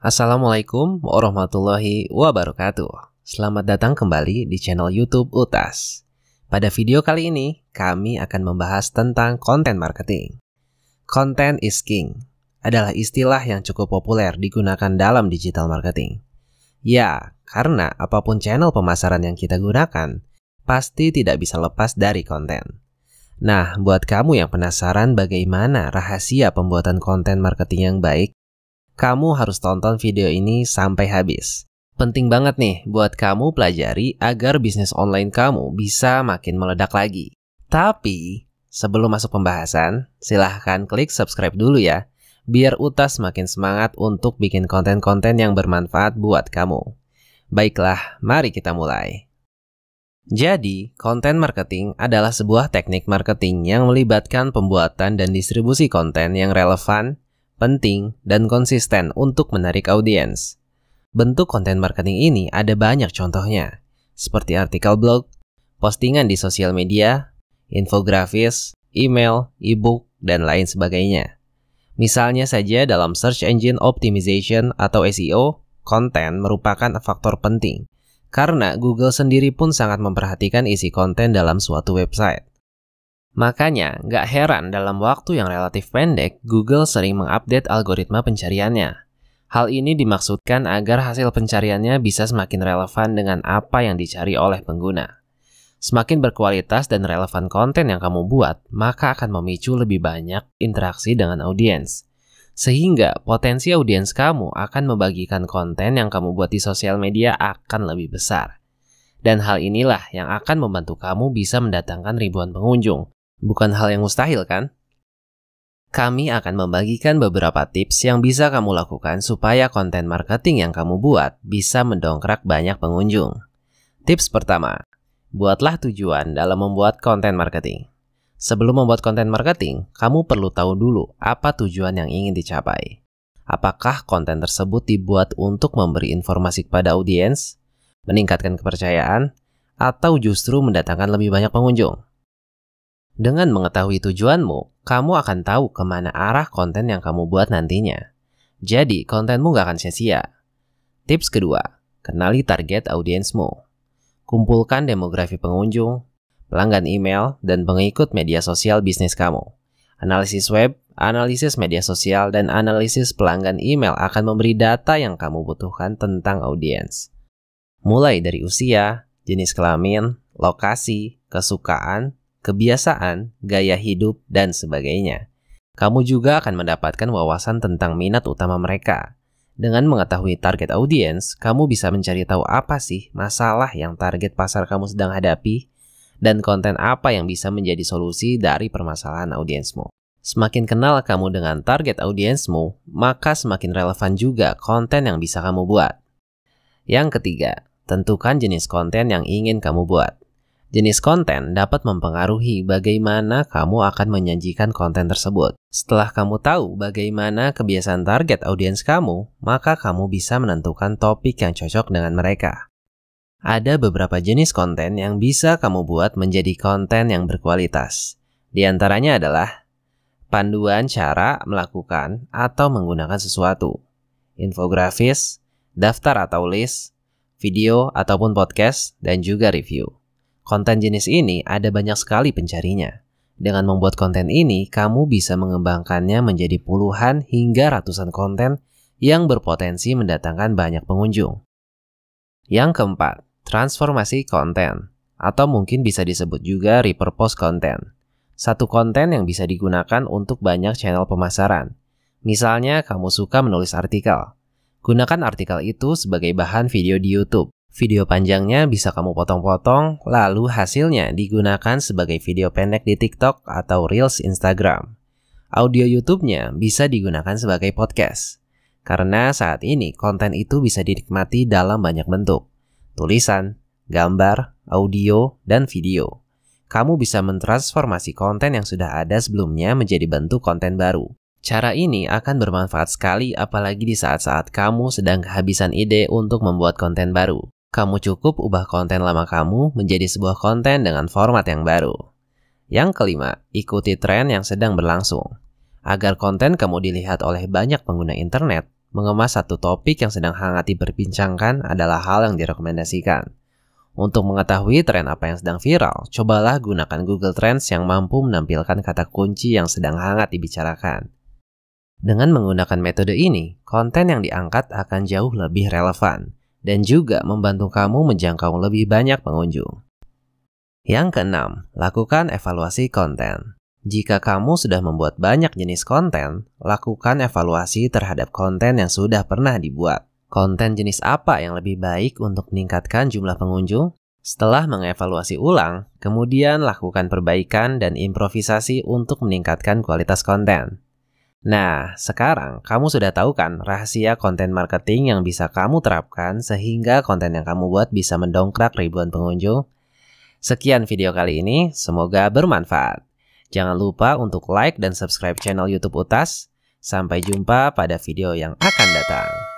Assalamualaikum warahmatullahi wabarakatuh. Selamat datang kembali di channel YouTube Utas. Pada video kali ini, kami akan membahas tentang content marketing. Content is king adalah istilah yang cukup populer digunakan dalam digital marketing. Ya, karena apapun channel pemasaran yang kita gunakan, pasti tidak bisa lepas dari konten. Nah, buat kamu yang penasaran bagaimana rahasia pembuatan konten marketing yang baik, kamu harus tonton video ini sampai habis. Penting banget nih buat kamu pelajari agar bisnis online kamu bisa makin meledak lagi. Tapi, sebelum masuk pembahasan, silahkan klik subscribe dulu ya, biar Utas makin semangat untuk bikin konten-konten yang bermanfaat buat kamu. Baiklah, mari kita mulai. Jadi, konten marketing adalah sebuah teknik marketing yang melibatkan pembuatan dan distribusi konten yang relevan, penting, dan konsisten untuk menarik audiens. Bentuk konten marketing ini ada banyak contohnya, seperti artikel blog, postingan di sosial media, infografis, email, e-book, dan lain sebagainya. Misalnya saja dalam search engine optimization atau SEO, konten merupakan faktor penting, karena Google sendiri pun sangat memperhatikan isi konten dalam suatu website. Makanya, nggak heran dalam waktu yang relatif pendek, Google sering mengupdate algoritma pencariannya. Hal ini dimaksudkan agar hasil pencariannya bisa semakin relevan dengan apa yang dicari oleh pengguna. Semakin berkualitas dan relevan konten yang kamu buat, maka akan memicu lebih banyak interaksi dengan audiens. Sehingga potensi audiens kamu akan membagikan konten yang kamu buat di sosial media akan lebih besar. Dan hal inilah yang akan membantu kamu bisa mendatangkan ribuan pengunjung. Bukan hal yang mustahil kan? Kami akan membagikan beberapa tips yang bisa kamu lakukan supaya konten marketing yang kamu buat bisa mendongkrak banyak pengunjung. Tips pertama, buatlah tujuan dalam membuat konten marketing. Sebelum membuat konten marketing, kamu perlu tahu dulu apa tujuan yang ingin dicapai. Apakah konten tersebut dibuat untuk memberi informasi kepada audiens, meningkatkan kepercayaan, atau justru mendatangkan lebih banyak pengunjung? Dengan mengetahui tujuanmu, kamu akan tahu kemana arah konten yang kamu buat nantinya. Jadi, kontenmu gak akan sia-sia. Tips kedua, kenali target audiensmu. Kumpulkan demografi pengunjung, pelanggan email, dan pengikut media sosial bisnis kamu. Analisis web, analisis media sosial, dan analisis pelanggan email akan memberi data yang kamu butuhkan tentang audiens. Mulai dari usia, jenis kelamin, lokasi, kesukaan, kebiasaan, gaya hidup, dan sebagainya. Kamu juga akan mendapatkan wawasan tentang minat utama mereka. Dengan mengetahui target audiens, kamu bisa mencari tahu apa sih masalah yang target pasar kamu sedang hadapi, dan konten apa yang bisa menjadi solusi dari permasalahan audiensmu. Semakin kenal kamu dengan target audiensmu, maka semakin relevan juga konten yang bisa kamu buat. Yang ketiga, tentukan jenis konten yang ingin kamu buat. Jenis konten dapat mempengaruhi bagaimana kamu akan menyajikan konten tersebut. Setelah kamu tahu bagaimana kebiasaan target audiens kamu, maka kamu bisa menentukan topik yang cocok dengan mereka. Ada beberapa jenis konten yang bisa kamu buat menjadi konten yang berkualitas. Di antaranya adalah panduan cara melakukan atau menggunakan sesuatu, infografis, daftar atau list, video ataupun podcast, dan juga review. Konten jenis ini ada banyak sekali pencarinya. Dengan membuat konten ini, kamu bisa mengembangkannya menjadi puluhan hingga ratusan konten yang berpotensi mendatangkan banyak pengunjung. Yang keempat, transformasi konten, atau mungkin bisa disebut juga repurpose konten. Satu konten yang bisa digunakan untuk banyak channel pemasaran. Misalnya, kamu suka menulis artikel. Gunakan artikel itu sebagai bahan video di YouTube. Video panjangnya bisa kamu potong-potong, lalu hasilnya digunakan sebagai video pendek di TikTok atau Reels Instagram. Audio YouTube-nya bisa digunakan sebagai podcast. Karena saat ini konten itu bisa dinikmati dalam banyak bentuk. Tulisan, gambar, audio, dan video. Kamu bisa mentransformasi konten yang sudah ada sebelumnya menjadi bentuk konten baru. Cara ini akan bermanfaat sekali apalagi di saat-saat kamu sedang kehabisan ide untuk membuat konten baru. Kamu cukup ubah konten lama kamu menjadi sebuah konten dengan format yang baru. Yang kelima, ikuti tren yang sedang berlangsung. Agar konten kamu dilihat oleh banyak pengguna internet, mengemas satu topik yang sedang hangat diperbincangkan adalah hal yang direkomendasikan. Untuk mengetahui tren apa yang sedang viral, cobalah gunakan Google Trends yang mampu menampilkan kata kunci yang sedang hangat dibicarakan. Dengan menggunakan metode ini, konten yang diangkat akan jauh lebih relevan dan juga membantu kamu menjangkau lebih banyak pengunjung. Yang keenam, lakukan evaluasi konten. Jika kamu sudah membuat banyak jenis konten, lakukan evaluasi terhadap konten yang sudah pernah dibuat. Konten jenis apa yang lebih baik untuk meningkatkan jumlah pengunjung? Setelah mengevaluasi ulang, kemudian lakukan perbaikan dan improvisasi untuk meningkatkan kualitas konten. Nah, sekarang kamu sudah tahu kan rahasia konten marketing yang bisa kamu terapkan sehingga konten yang kamu buat bisa mendongkrak ribuan pengunjung? Sekian video kali ini, semoga bermanfaat. Jangan lupa untuk like dan subscribe channel YouTube Utas. Sampai jumpa pada video yang akan datang.